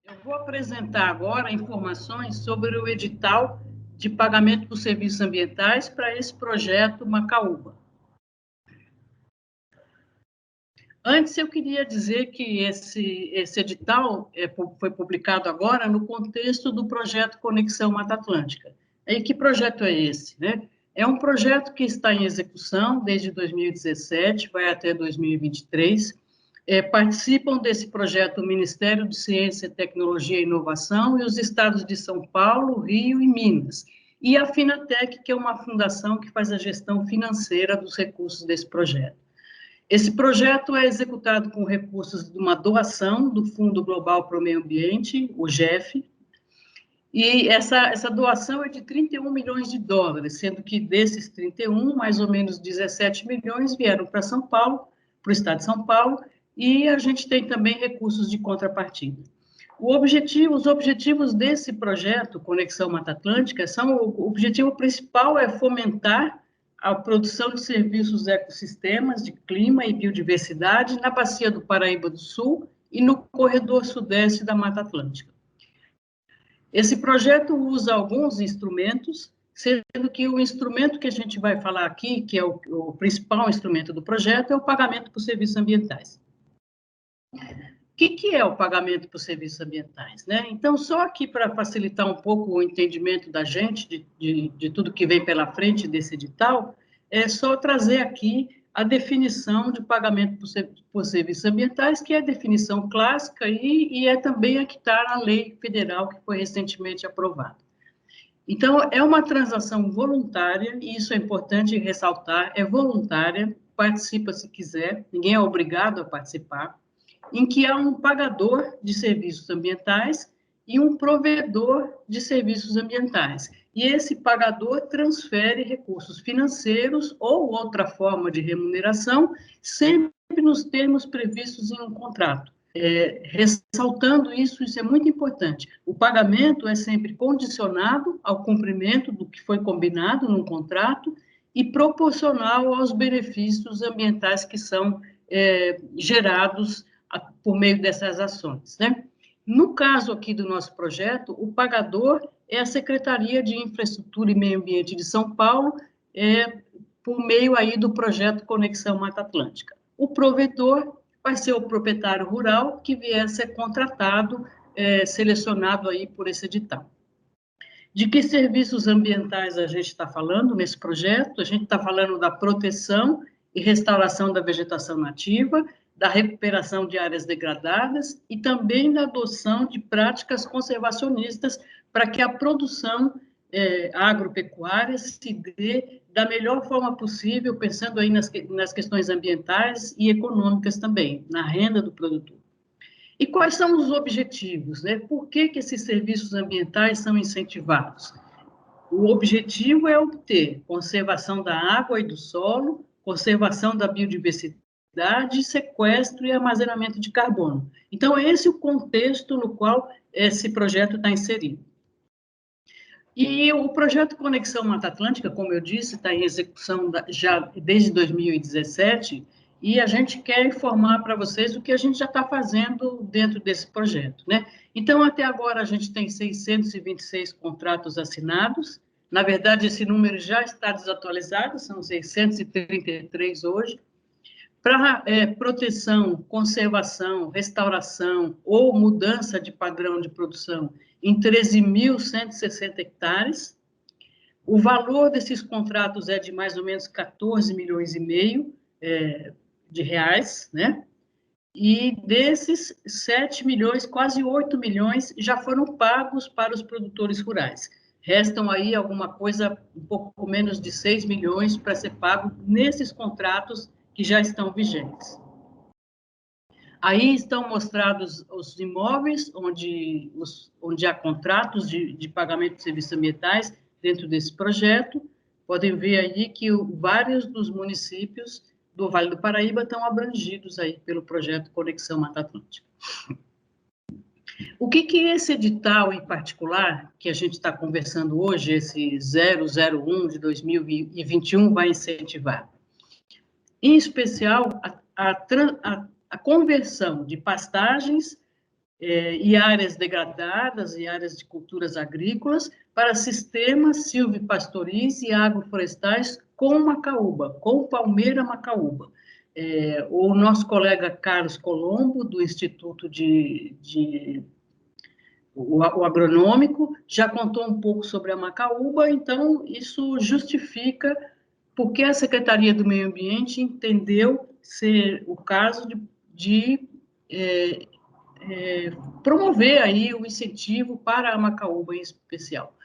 Eu vou apresentar agora informações sobre o edital de pagamento por serviços ambientais para esse projeto Macaúba. Antes, eu queria dizer que esse edital foi publicado agora no contexto do projeto Conexão Mata Atlântica. E que projeto é esse, né? É um projeto que está em execução desde 2017, vai até 2023. Participam desse projeto o Ministério de Ciência, Tecnologia e Inovação e os estados de São Paulo, Rio e Minas. E a Finatec, que é uma fundação que faz a gestão financeira dos recursos desse projeto. Esse projeto é executado com recursos de uma doação do Fundo Global para o Meio Ambiente, o GEF, e essa doação é de 31 milhões de dólares, sendo que desses 31, mais ou menos 17 milhões vieram para São Paulo, para o estado de São Paulo, e a gente tem também recursos de contrapartida. Os objetivos desse projeto, Conexão Mata Atlântica, o objetivo principal é fomentar a produção de serviços ecossistemas de clima e biodiversidade na bacia do Paraíba do Sul e no corredor sudeste da Mata Atlântica. Esse projeto usa alguns instrumentos, sendo que o instrumento que a gente vai falar aqui, que é o principal instrumento do projeto, é o pagamento por serviços ambientais. O que é o pagamento por serviços ambientais, né? Então, só aqui para facilitar um pouco o entendimento da gente de tudo que vem pela frente desse edital, é só trazer aqui a definição de pagamento por serviços ambientais, que é a definição clássica e é também a que está na lei federal que foi recentemente aprovada. Então, é uma transação voluntária, e isso é importante ressaltar, é voluntária, participa se quiser, ninguém é obrigado a participar, em que há um pagador de serviços ambientais e um provedor de serviços ambientais. E esse pagador transfere recursos financeiros ou outra forma de remuneração, sempre nos termos previstos em um contrato. Ressaltando isso é muito importante. O pagamento é sempre condicionado ao cumprimento do que foi combinado num contrato e proporcional aos benefícios ambientais que são gerados por meio dessas ações, né? No caso aqui do nosso projeto, o pagador é a Secretaria de Infraestrutura e Meio Ambiente de São Paulo, por meio aí do projeto Conexão Mata Atlântica. O provedor vai ser o proprietário rural que vier a ser contratado, selecionado aí por esse edital. De que serviços ambientais a gente está falando nesse projeto? A gente está falando da proteção e restauração da vegetação nativa, da recuperação de áreas degradadas e também da adoção de práticas conservacionistas para que a produção agropecuária se dê da melhor forma possível, pensando aí nas questões ambientais e econômicas também, na renda do produtor. E quais são os objetivos, né? Por que esses serviços ambientais são incentivados? O objetivo é obter conservação da água e do solo, conservação da biodiversidade, sequestro e armazenamento de carbono. Então, esse é o contexto no qual esse projeto está inserido. E o projeto Conexão Mata Atlântica, como eu disse, está em execução já desde 2017, e a gente quer informar para vocês o que a gente já está fazendo dentro desse projeto, né? Então, até agora, a gente tem 626 contratos assinados. Na verdade, esse número já está desatualizado, são 633 hoje. Para proteção, conservação, restauração ou mudança de padrão de produção em 13.160 hectares. O valor desses contratos é de mais ou menos 14 milhões e meio de reais, né? E desses 7 milhões, quase 8 milhões, já foram pagos para os produtores rurais. Restam aí alguma coisa, um pouco menos de 6 milhões para ser pago nesses contratos que já estão vigentes. Aí estão mostrados os imóveis onde há contratos de pagamento de serviços ambientais dentro desse projeto. Podem ver aí que vários dos municípios do Vale do Paraíba estão abrangidos aí pelo projeto Conexão Mata Atlântica. O que esse edital em particular, que a gente está conversando hoje, esse 001 de 2021, vai incentivar? Em especial, a conversão de pastagens e áreas degradadas e áreas de culturas agrícolas para sistemas silvipastoris e agroflorestais com macaúba, com palmeira macaúba. O nosso colega Carlos Colombo, do Instituto o agronômico, já contou um pouco sobre a macaúba, então isso justifica porque a Secretaria do Meio Ambiente entendeu ser o caso de promover aí o incentivo para a macaúba em especial.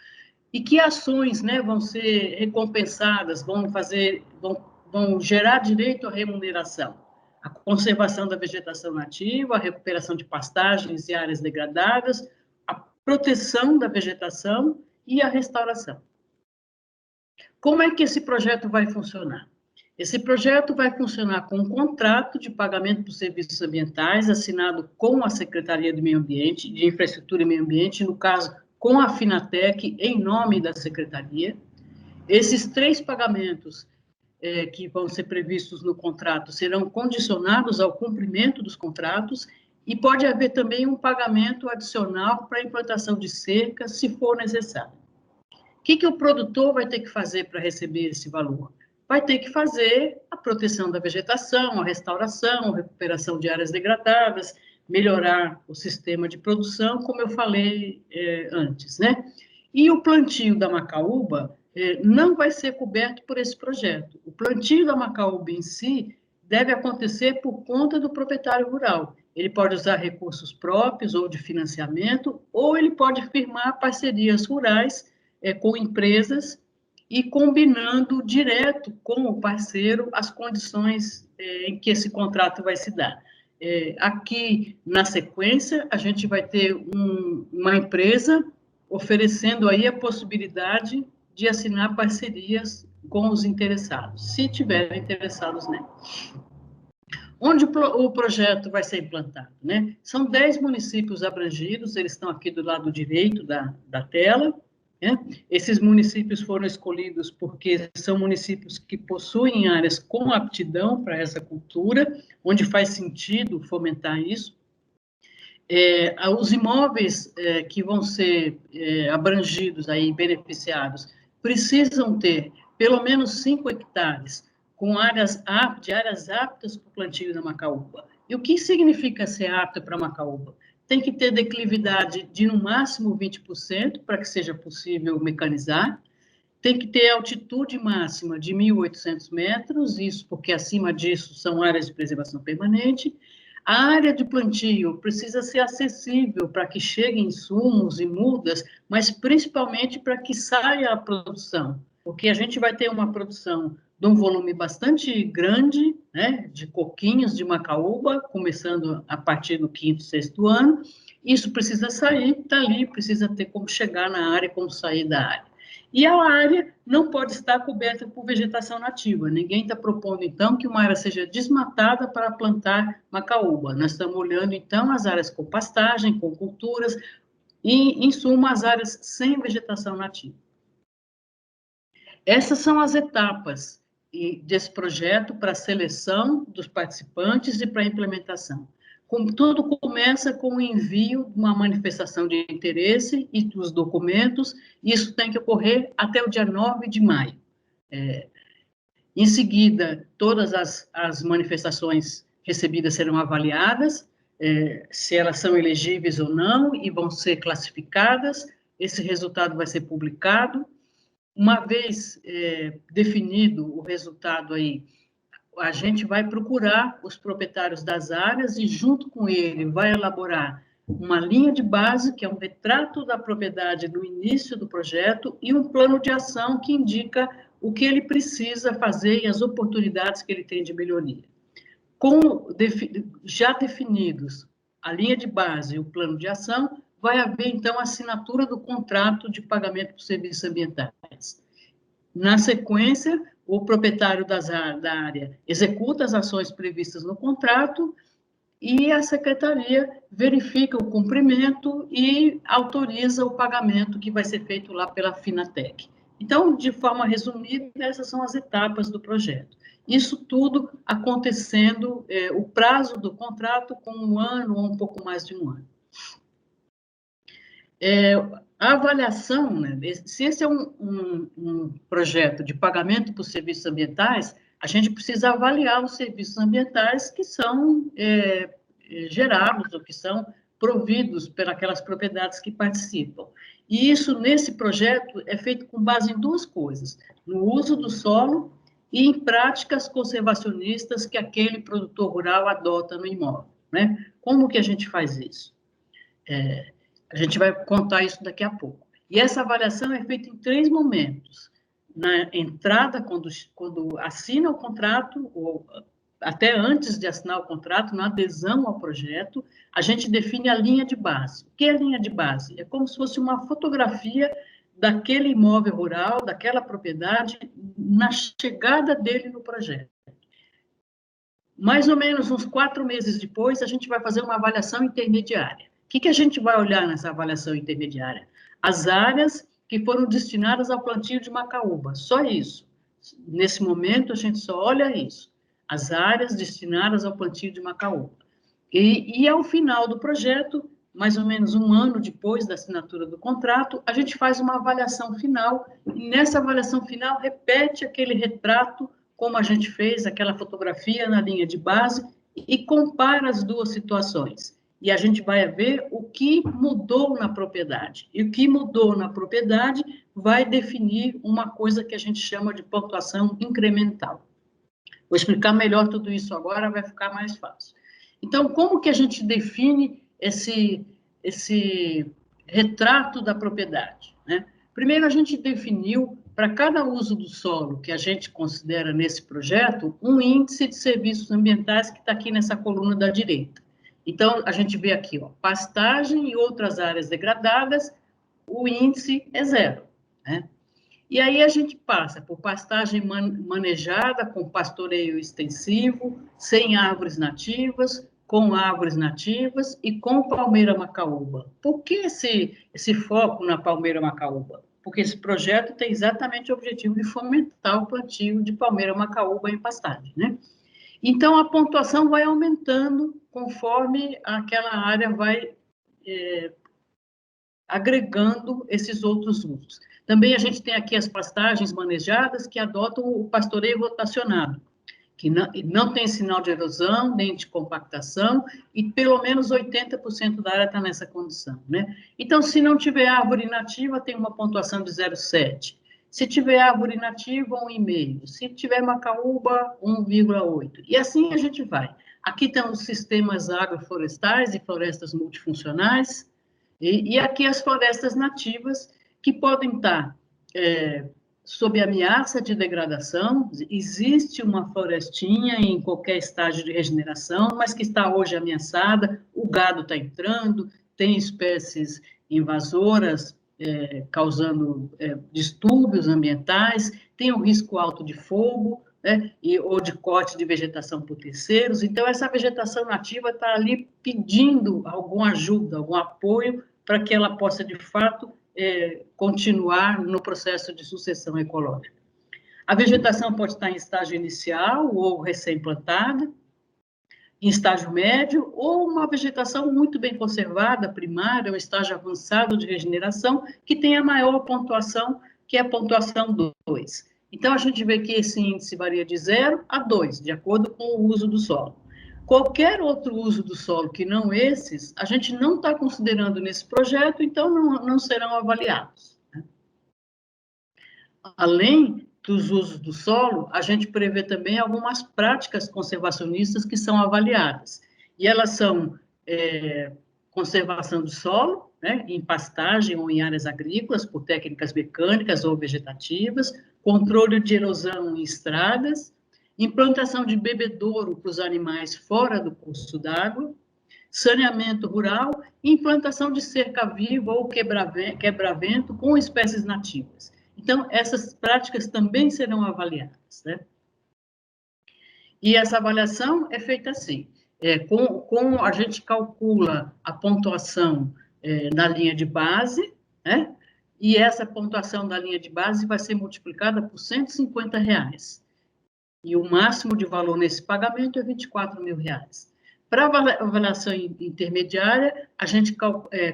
E que ações, né, vão ser recompensadas, vão gerar direito à remuneração? A conservação da vegetação nativa, a recuperação de pastagens e áreas degradadas, a proteção da vegetação e a restauração. Como é que esse projeto vai funcionar? Esse projeto vai funcionar com um contrato de pagamento por serviços ambientais assinado com a Secretaria do Meio Ambiente, de Infraestrutura e Meio Ambiente, no caso, com a Finatec, em nome da Secretaria. Esses 3 pagamentos que vão ser previstos no contrato serão condicionados ao cumprimento dos contratos e pode haver também um pagamento adicional para a implantação de cercas, se for necessário. O que o produtor vai ter que fazer para receber esse valor? Vai ter que fazer a proteção da vegetação, a restauração, a recuperação de áreas degradadas, melhorar o sistema de produção, como eu falei antes, né? E o plantio da macaúba não vai ser coberto por esse projeto. O plantio da macaúba em si deve acontecer por conta do proprietário rural. Ele pode usar recursos próprios ou de financiamento, ou ele pode firmar parcerias rurais com empresas e combinando direto com o parceiro as condições em que esse contrato vai se dar. Aqui, na sequência, a gente vai ter uma empresa oferecendo aí a possibilidade de assinar parcerias com os interessados, se tiverem interessados nela. Onde o projeto vai ser implantado, né? São 10 municípios abrangidos, eles estão aqui do lado direito da tela, né? Esses municípios foram escolhidos porque são municípios que possuem áreas com aptidão para essa cultura, onde faz sentido fomentar isso. Os imóveis que vão ser abrangidos, aí, beneficiados, precisam ter pelo menos 5 hectares com áreas aptas para o plantio da macaúba. E o que significa ser apto para a macaúba? Tem que ter declividade de, no máximo, 20%, para que seja possível mecanizar. Tem que ter altitude máxima de 1.800 metros, isso porque acima disso são áreas de preservação permanente. A área de plantio precisa ser acessível para que cheguem insumos e mudas, mas principalmente para que saia a produção, porque a gente vai ter uma produção de um volume bastante grande, né, de coquinhos de macaúba, começando a partir do 5º, 6º ano. Isso precisa sair dali, precisa ter como chegar na área, como sair da área. E a área não pode estar coberta por vegetação nativa. Ninguém está propondo, então, que uma área seja desmatada para plantar macaúba. Nós estamos olhando, então, as áreas com pastagem, com culturas, e, em suma, as áreas sem vegetação nativa. Essas são as etapas desse projeto para a seleção dos participantes e para a implementação. Como tudo começa com o envio de uma manifestação de interesse e dos documentos, isso tem que ocorrer até o dia 9 de maio. Em seguida, todas as manifestações recebidas serão avaliadas, se elas são elegíveis ou não, e vão ser classificadas, esse resultado vai ser publicado. Uma vez definido o resultado aí, a gente vai procurar os proprietários das áreas e, junto com ele, vai elaborar uma linha de base, que é um retrato da propriedade no início do projeto, e um plano de ação que indica o que ele precisa fazer e as oportunidades que ele tem de melhoria. Já definidos a linha de base e o plano de ação, vai haver, então, a assinatura do contrato de pagamento por serviços ambientais. Na sequência, o proprietário da área executa as ações previstas no contrato e a secretaria verifica o cumprimento e autoriza o pagamento que vai ser feito lá pela Finatec. Então, de forma resumida, essas são as etapas do projeto. Isso tudo acontecendo, o prazo do contrato com 1 ano ou um pouco mais de 1 ano. A avaliação, né, se esse é um projeto de pagamento por serviços ambientais, a gente precisa avaliar os serviços ambientais que são gerados ou que são providos pelas propriedades que participam. E isso, nesse projeto, é feito com base em duas coisas: no uso do solo e em práticas conservacionistas que aquele produtor rural adota no imóvel, né? Como que a gente faz isso? A gente vai contar isso daqui a pouco. E essa avaliação é feita em 3 momentos: na entrada, quando assina o contrato, ou até antes de assinar o contrato, na adesão ao projeto, a gente define a linha de base. O que é a linha de base? É como se fosse uma fotografia daquele imóvel rural, daquela propriedade, na chegada dele no projeto. Mais ou menos uns 4 meses depois, a gente vai fazer uma avaliação intermediária. O que a gente vai olhar nessa avaliação intermediária? As áreas que foram destinadas ao plantio de macaúba, só isso. Nesse momento, a gente só olha isso, as áreas destinadas ao plantio de macaúba. E ao final do projeto, mais ou menos 1 ano depois da assinatura do contrato, a gente faz uma avaliação final, e nessa avaliação final repete aquele retrato, como a gente fez, aquela fotografia na linha de base, e compara as duas situações. E a gente vai ver o que mudou na propriedade. E o que mudou na propriedade vai definir uma coisa que a gente chama de pontuação incremental. Vou explicar melhor tudo isso agora, vai ficar mais fácil. Então, como que a gente define esse retrato da propriedade, né? Primeiro, a gente definiu, para cada uso do solo que a gente considera nesse projeto, um índice de serviços ambientais que está aqui nessa coluna da direita. Então, a gente vê aqui, ó, pastagem e outras áreas degradadas, o índice é 0, né? E aí a gente passa por pastagem manejada, com pastoreio extensivo, sem árvores nativas, com árvores nativas e com palmeira macaúba. Por que esse foco na palmeira macaúba? Porque esse projeto tem exatamente o objetivo de fomentar o plantio de palmeira macaúba em pastagem, né? Então, a pontuação vai aumentando conforme aquela área vai agregando esses outros usos. Também a gente tem aqui as pastagens manejadas que adotam o pastoreio rotacionado, que não tem sinal de erosão, nem de compactação, e pelo menos 80% da área está nessa condição, né? Então, se não tiver árvore nativa, tem uma pontuação de 0,7. Se tiver árvore nativa, 1,5. Se tiver macaúba, 1,8. E assim a gente vai. Aqui estão os sistemas agroflorestais e florestas multifuncionais, e aqui as florestas nativas, que podem estar sob ameaça de degradação. Existe uma florestinha em qualquer estágio de regeneração, mas que está hoje ameaçada, o gado está entrando, tem espécies invasoras causando distúrbios ambientais, tem um risco alto de fogo, né, ou de corte de vegetação por terceiros. Então, essa vegetação nativa está ali pedindo alguma ajuda, algum apoio, para que ela possa, de fato, continuar no processo de sucessão ecológica. A vegetação pode estar em estágio inicial ou recém-plantada, em estágio médio, ou uma vegetação muito bem conservada, primária, um estágio avançado de regeneração, que tem a maior pontuação, que é a pontuação 2. Então, a gente vê que esse índice varia de 0 a 2, de acordo com o uso do solo. Qualquer outro uso do solo que não esses, a gente não está considerando nesse projeto, então não serão avaliados, né? Além dos usos do solo, a gente prevê também algumas práticas conservacionistas que são avaliadas. E elas são conservação do solo, né, em pastagem ou em áreas agrícolas, por técnicas mecânicas ou vegetativas, controle de erosão em estradas, implantação de bebedouro para os animais fora do curso d'água, saneamento rural e implantação de cerca viva ou quebra-vento com espécies nativas. Então, essas práticas também serão avaliadas, né? E essa avaliação é feita assim, a gente calcula a pontuação na linha de base, né? E essa pontuação da linha de base vai ser multiplicada por R$150. E o máximo de valor nesse pagamento é R$24.000. Para a avaliação intermediária, a gente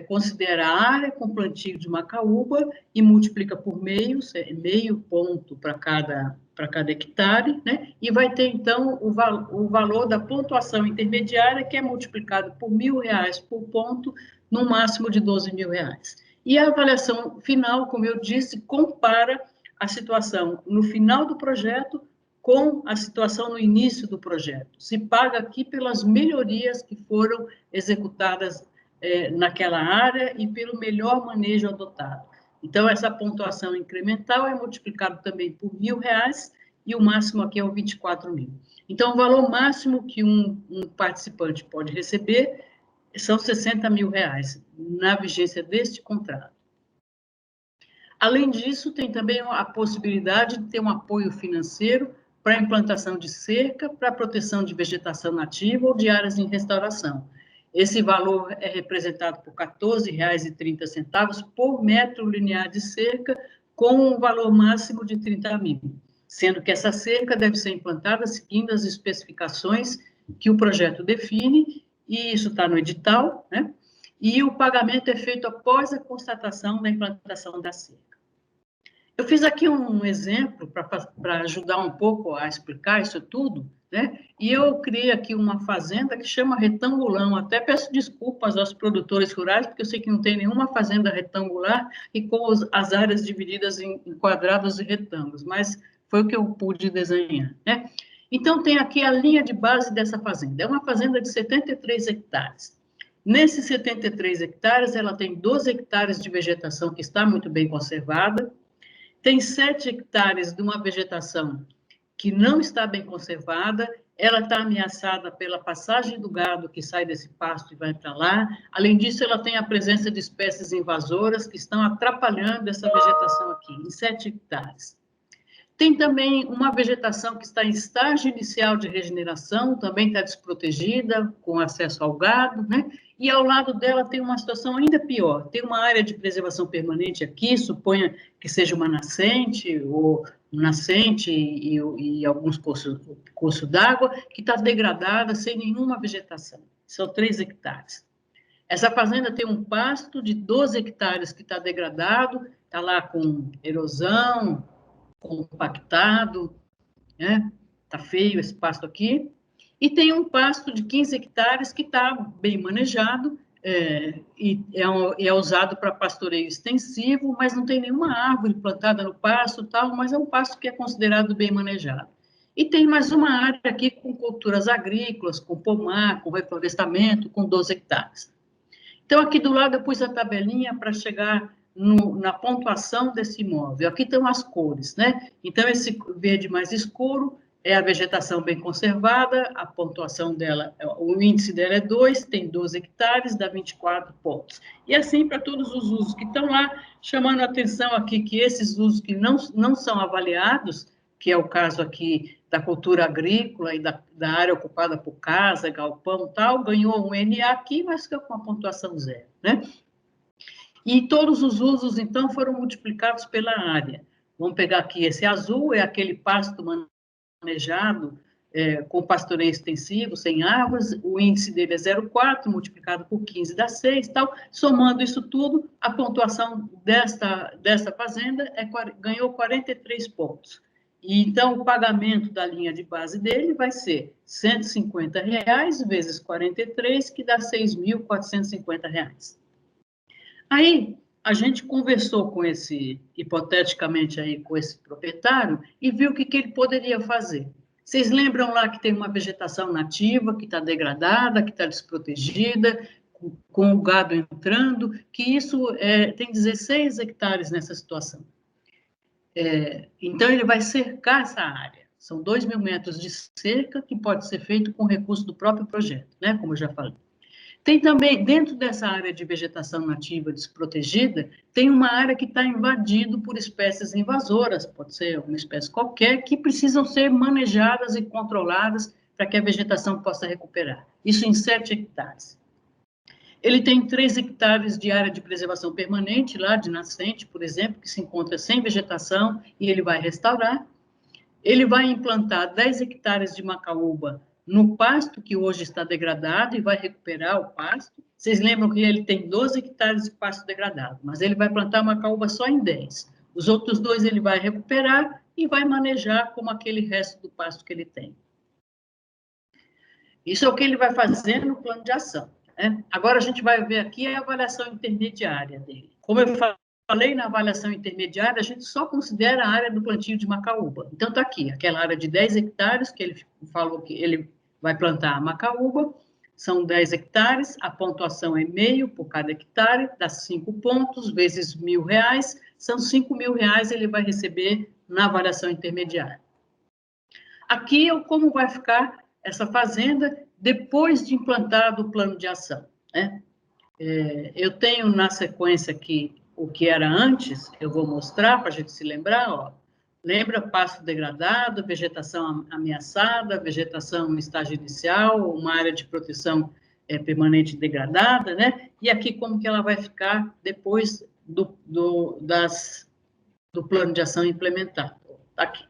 considera a área com plantio de macaúba e multiplica por meio ponto para cada hectare, né? E vai ter, então, o valor da pontuação intermediária, que é multiplicado por R$ 1.000 por ponto, no máximo de R$ 12.000. E a avaliação final, como eu disse, compara a situação no final do projeto com a situação no início do projeto. Se paga aqui pelas melhorias que foram executadas naquela área e pelo melhor manejo adotado. Então, essa pontuação incremental é multiplicada também por R$ 1.000 e o máximo aqui é o 24.000. Então, o valor máximo que um participante pode receber são R$ 60.000 na vigência deste contrato. Além disso, tem também a possibilidade de ter um apoio financeiro para a implantação de cerca, para a proteção de vegetação nativa ou de áreas em restauração. Esse valor é representado por R$ 14,30 por metro linear de cerca, com um valor máximo de 30.000, sendo que essa cerca deve ser implantada seguindo as especificações que o projeto define, e isso está no edital, né? E o pagamento é feito após a constatação da implantação da cerca. Eu fiz aqui um exemplo para ajudar um pouco a explicar isso tudo, né? E eu criei aqui uma fazenda que chama Retangulão. Até peço desculpas aos produtores rurais, porque eu sei que não tem nenhuma fazenda retangular e com as áreas divididas em quadrados e retângulos, mas foi o que eu pude desenhar, né? Então, tem aqui a linha de base dessa fazenda. É uma fazenda de 73 hectares. Nesses 73 hectares, ela tem 12 hectares de vegetação que está muito bem conservada, tem 7 hectares de uma vegetação que não está bem conservada, ela está ameaçada pela passagem do gado que sai desse pasto e vai para lá. Além disso, ela tem a presença de espécies invasoras que estão atrapalhando essa vegetação aqui, em 7 hectares. Tem também uma vegetação que está em estágio inicial de regeneração, também está desprotegida, com acesso ao gado, né? E ao lado dela tem uma situação ainda pior. Tem uma área de preservação permanente aqui, suponha que seja uma nascente, ou nascente e alguns cursos d'água, que está degradada, sem nenhuma vegetação. São 3 hectares. Essa fazenda tem um pasto de 12 hectares que está degradado, está lá com erosão, compactado, né? Tá feio esse pasto aqui. E tem um pasto de 15 hectares que está bem manejado e é usado para pastoreio extensivo, mas não tem nenhuma árvore plantada no pasto, tal, mas é um pasto que é considerado bem manejado. E tem mais uma área aqui com culturas agrícolas, com pomar, com reflorestamento, com 12 hectares. Então, aqui do lado eu pus a tabelinha para chegar na pontuação desse imóvel. Aqui estão as cores, né? Então, esse verde mais escuro é a vegetação bem conservada, a pontuação dela, o índice dela é 2, tem 12 hectares, dá 24 pontos. E assim para todos os usos que estão lá, chamando a atenção aqui que esses usos que não são avaliados, que é o caso aqui da cultura agrícola e da área ocupada por casa, galpão e tal, ganhou um NA aqui, mas ficou com a pontuação 0, né? E todos os usos, então, foram multiplicados pela área. Vamos pegar aqui esse azul, é aquele pasto manejado com pastoreio extensivo, sem árvores, o índice dele é 0,4, multiplicado por 15 dá 6, tal. Somando isso tudo, a pontuação desta fazenda ganhou 43 pontos. E, então, o pagamento da linha de base dele vai ser R$ 150 vezes 43, que dá R$ 6.450. Aí, a gente conversou com hipoteticamente aí, com esse proprietário, e viu o que ele poderia fazer. Vocês lembram lá que tem uma vegetação nativa, que está degradada, que está desprotegida, com o gado entrando, que isso tem 16 hectares nessa situação. Então, ele vai cercar essa área. São 2.000 metros de cerca, que pode ser feito com recurso do próprio projeto, né? Como eu já falei. Tem também, dentro dessa área de vegetação nativa desprotegida, tem uma área que está invadida por espécies invasoras, pode ser uma espécie qualquer, que precisam ser manejadas e controladas para que a vegetação possa recuperar. Isso em 7 hectares. Ele tem 3 hectares de área de preservação permanente, lá de nascente, por exemplo, que se encontra sem vegetação e ele vai restaurar. Ele vai implantar 10 hectares de macaúba no pasto que hoje está degradado e vai recuperar o pasto. Vocês lembram que ele tem 12 hectares de pasto degradado, mas ele vai plantar macaúba só em 10. Os outros 2 ele vai recuperar e vai manejar como aquele resto do pasto que ele tem. Isso é o que ele vai fazer no plano de ação, né? Agora a gente vai ver aqui a avaliação intermediária dele. Como eu falei, na avaliação intermediária, a gente só considera a área do plantio de macaúba. Então, está aqui, aquela área de 10 hectares, que ele falou que ele vai plantar macaúba, são 10 hectares, a pontuação é meio por cada hectare, dá 5 pontos, vezes R$1.000, são R$5.000 ele vai receber na avaliação intermediária. Aqui é como vai ficar essa fazenda depois de implantado o plano de ação, né? Eu tenho na sequência aqui o que era antes, eu vou mostrar para a gente se lembrar, ó. Lembra pasto degradado, vegetação ameaçada, vegetação em estágio inicial, uma área de proteção permanente degradada, né? E aqui como que ela vai ficar depois do plano de ação implementado. Tá aqui.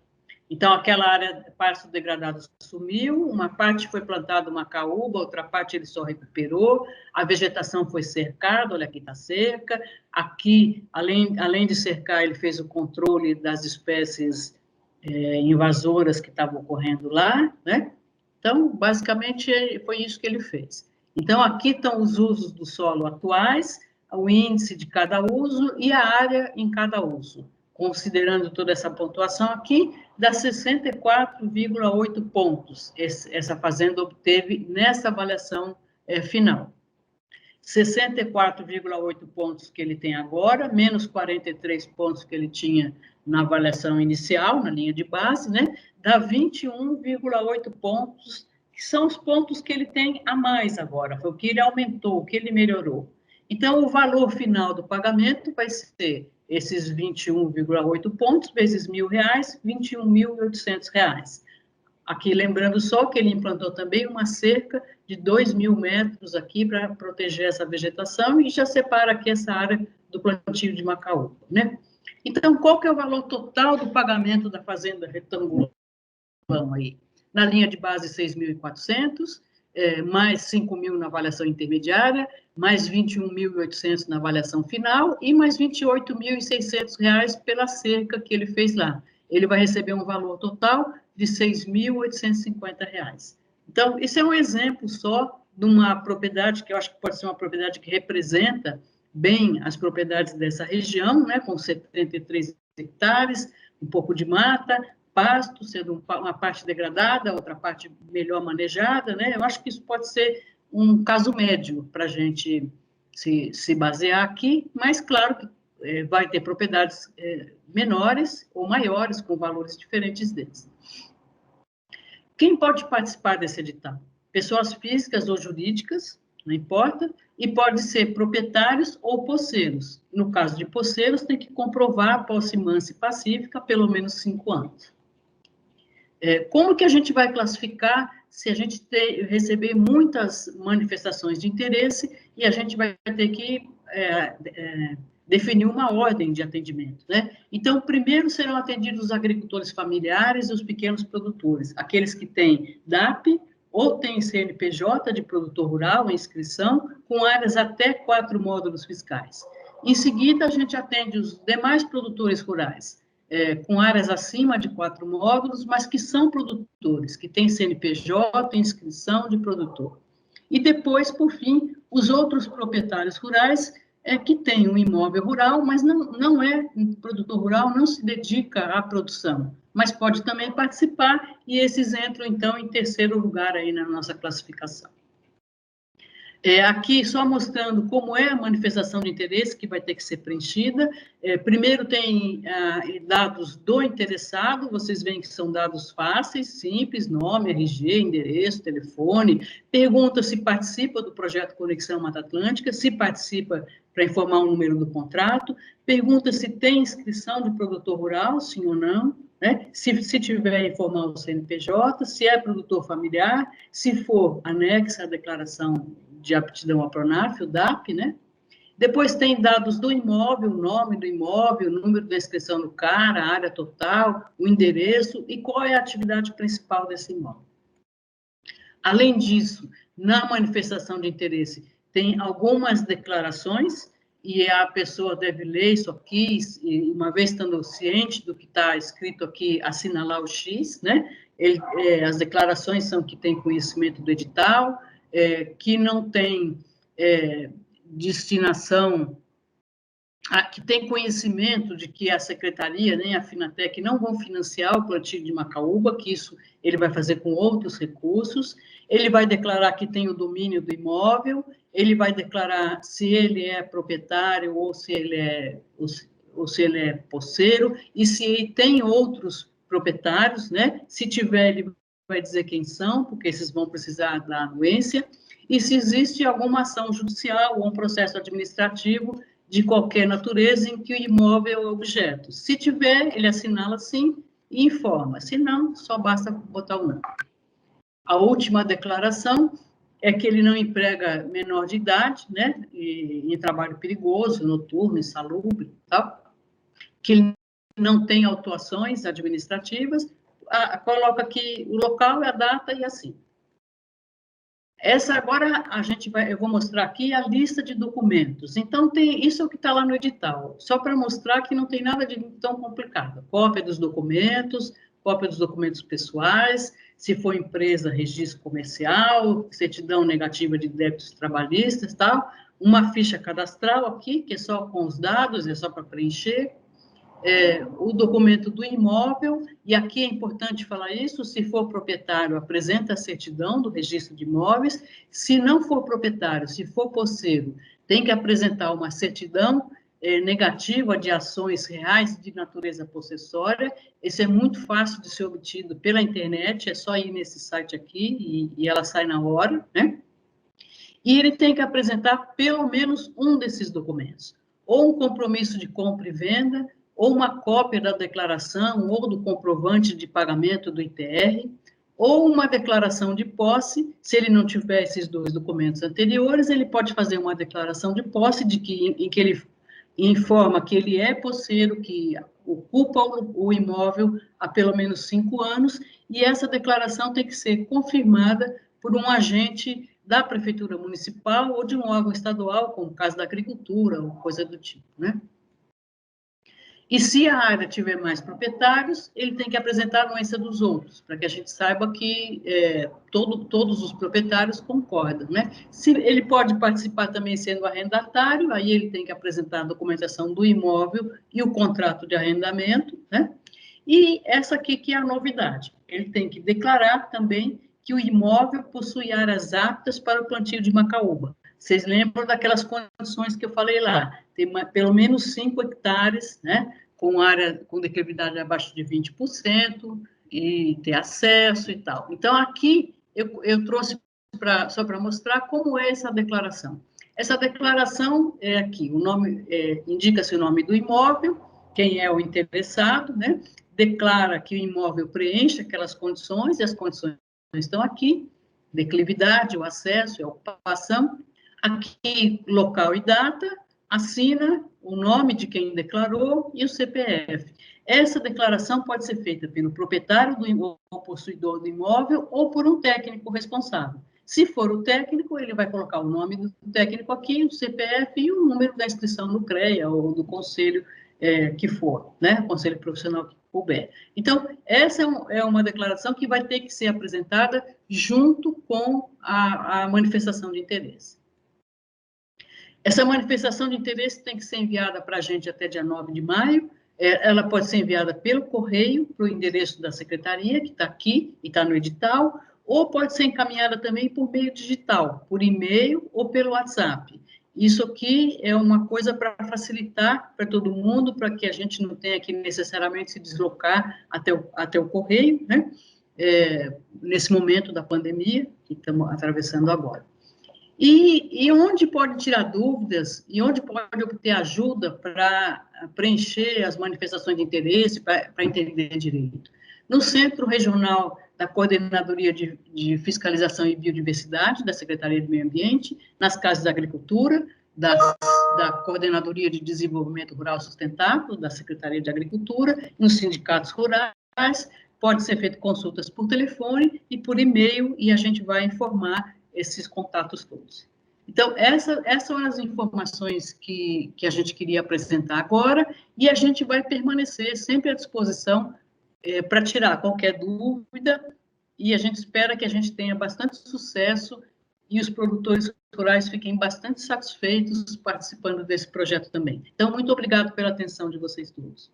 Então, aquela área de pasto degradado sumiu, uma parte foi plantada macaúba, outra parte ele só recuperou, a vegetação foi cercada, olha aqui está cerca, aqui, além de cercar, ele fez o controle das espécies invasoras que estavam ocorrendo lá, né? Então, basicamente, foi isso que ele fez. Então, aqui estão os usos do solo atuais, o índice de cada uso e a área em cada uso. Considerando toda essa pontuação aqui, dá 64,8 pontos essa fazenda obteve nessa avaliação final. 64,8 pontos que ele tem agora, menos 43 pontos que ele tinha na avaliação inicial, na linha de base, né? Dá 21,8 pontos, que são os pontos que ele tem a mais agora, foi o que ele aumentou, o que ele melhorou. Então, o valor final do pagamento vai ser esses 21,8 pontos, vezes R$1.000, R$21.800. Aqui, lembrando só que ele implantou também uma cerca de 2.000 metros aqui para proteger essa vegetação e já separa aqui essa área do plantio de macaúba, né? Então, qual que é o valor total do pagamento da fazenda retangular aí? Na linha de base, 6.400, mais 5.000 na avaliação intermediária, mais 21.800 na avaliação final e mais R$28.600 pela cerca que ele fez lá. Ele vai receber um valor total de R$6.850. Então, esse é um exemplo só de uma propriedade que eu acho que pode ser uma propriedade que representa bem as propriedades dessa região, né, com 73 hectares, um pouco de mata, pasto, sendo uma parte degradada, outra parte melhor manejada, né? Eu acho que isso pode ser um caso médio para a gente se basear aqui, mas claro que vai ter propriedades menores ou maiores, com valores diferentes deles. Quem pode participar desse edital? Pessoas físicas ou jurídicas, não importa, e pode ser proprietários ou posseiros. No caso de posseiros, tem que comprovar a posse mansa e pacífica pelo menos 5 anos. Como que a gente vai classificar se a gente receber muitas manifestações de interesse e a gente vai ter que definir uma ordem de atendimento, né? Então, primeiro serão atendidos os agricultores familiares e os pequenos produtores, aqueles que têm DAP ou têm CNPJ de produtor rural em inscrição, com áreas até 4 módulos fiscais. Em seguida, a gente atende os demais produtores rurais, com áreas acima de 4 módulos, mas que são produtores, que têm CNPJ, inscrição de produtor. E depois, por fim, os outros proprietários rurais que têm um imóvel rural, mas não é um produtor rural, não se dedica à produção, mas pode também participar, e esses entram, então, em terceiro lugar aí na nossa classificação. Aqui, só mostrando como é a manifestação de interesse que vai ter que ser preenchida. Primeiro tem dados do interessado, vocês veem que são dados fáceis, simples, nome, RG, endereço, telefone. Pergunta se participa do projeto Conexão Mata Atlântica, se participa para informar o número do contrato. Pergunta se tem inscrição de produtor rural, sim ou não. Né? Se tiver, informar o CNPJ, se é produtor familiar, se for anexa à declaração de aptidão à Pronaf, o DAP, né? Depois tem dados do imóvel, o nome do imóvel, o número da inscrição do CAR, a área total, o endereço e qual é a atividade principal desse imóvel. Além disso, na manifestação de interesse, tem algumas declarações, e a pessoa deve ler isso aqui, e uma vez estando ciente do que está escrito aqui, assinalar o X, né? As declarações são que tem conhecimento do edital, que não tem destinação, que tem conhecimento de que a Secretaria, nem a Finatec, não vão financiar o plantio de macaúba, que isso ele vai fazer com outros recursos, ele vai declarar que tem o domínio do imóvel, ele vai declarar se ele é proprietário ou se ele é posseiro, e se ele tem outros proprietários, né? Se tiver, ele vai dizer quem são, porque esses vão precisar da anuência, e se existe alguma ação judicial ou um processo administrativo de qualquer natureza em que o imóvel é objeto. Se tiver, ele assinala sim e informa. Se não, só basta botar o não. A última declaração é que ele não emprega menor de idade, né, em trabalho perigoso, noturno, insalubre, tal, que ele não tem autuações administrativas, coloca aqui o local, a data e assim. Essa agora eu vou mostrar aqui a lista de documentos. Então, tem isso que está lá no edital, só para mostrar que não tem nada de tão complicado. Cópia dos documentos pessoais, se for empresa, registro comercial, certidão negativa de débitos trabalhistas, tal, uma ficha cadastral aqui, que é só com os dados, é só para preencher, o documento do imóvel, e aqui é importante falar isso, se for proprietário, apresenta a certidão do registro de imóveis, se não for proprietário, se for posseiro, tem que apresentar uma certidão negativa de ações reais de natureza possessória. Isso é muito fácil de ser obtido pela internet, é só ir nesse site aqui e ela sai na hora, né? E ele tem que apresentar pelo menos um desses documentos, ou um compromisso de compra e venda, ou uma cópia da declaração ou do comprovante de pagamento do ITR, ou uma declaração de posse. Se ele não tiver esses dois documentos anteriores, ele pode fazer uma declaração de posse em que ele informa que ele é posseiro, que ocupa o imóvel há pelo menos 5 anos, e essa declaração tem que ser confirmada por um agente da Prefeitura Municipal ou de um órgão estadual, como o caso da Agricultura, ou coisa do tipo, né? E se a área tiver mais proprietários, ele tem que apresentar a anuência dos outros, para que a gente saiba que todos os proprietários concordam, né? Se ele pode participar também sendo arrendatário, aí ele tem que apresentar a documentação do imóvel e o contrato de arrendamento, né? E essa aqui que é a novidade, ele tem que declarar também que o imóvel possui áreas aptas para o plantio de macaúba. Vocês lembram daquelas condições que eu falei lá? Tem pelo menos 5 hectares, né? Com área com declividade abaixo de 20%, e ter acesso e tal. Então, aqui eu trouxe só para mostrar como é essa declaração. Essa declaração é aqui, o nome indica-se o nome do imóvel, quem é o interessado, né? Declara que o imóvel preenche aquelas condições, e as condições estão aqui: declividade, o acesso, a ocupação. Aqui, local e data, assina o nome de quem declarou e o CPF. Essa declaração pode ser feita pelo proprietário do imóvel, ou possuidor do imóvel, ou por um técnico responsável. Se for o técnico, ele vai colocar o nome do técnico aqui, o CPF e o número da inscrição no CREA ou do conselho que for, né? Conselho profissional que couber. Então, essa é uma declaração que vai ter que ser apresentada junto com a manifestação de interesse. Essa manifestação de interesse tem que ser enviada para a gente até dia 9 de maio. Ela pode ser enviada pelo correio, para o endereço da secretaria, que está aqui e está no edital, ou pode ser encaminhada também por meio digital, por e-mail ou pelo WhatsApp. Isso aqui é uma coisa para facilitar para todo mundo, para que a gente não tenha que necessariamente se deslocar até o correio, né? Nesse momento da pandemia que estamos atravessando agora. E onde pode tirar dúvidas, e onde pode obter ajuda para preencher as manifestações de interesse, para entender direito? No Centro Regional da Coordenadoria de Fiscalização e Biodiversidade, da Secretaria de Meio Ambiente, nas Casas da Agricultura, da Coordenadoria de Desenvolvimento Rural Sustentável, da Secretaria de Agricultura, nos sindicatos rurais, pode ser feito consultas por telefone e por e-mail, e a gente vai informar esses contatos todos. Então, essas são as informações que a gente queria apresentar agora, e a gente vai permanecer sempre à disposição para tirar qualquer dúvida, e a gente espera que a gente tenha bastante sucesso e os produtores rurais fiquem bastante satisfeitos participando desse projeto também. Então, muito obrigado pela atenção de vocês todos.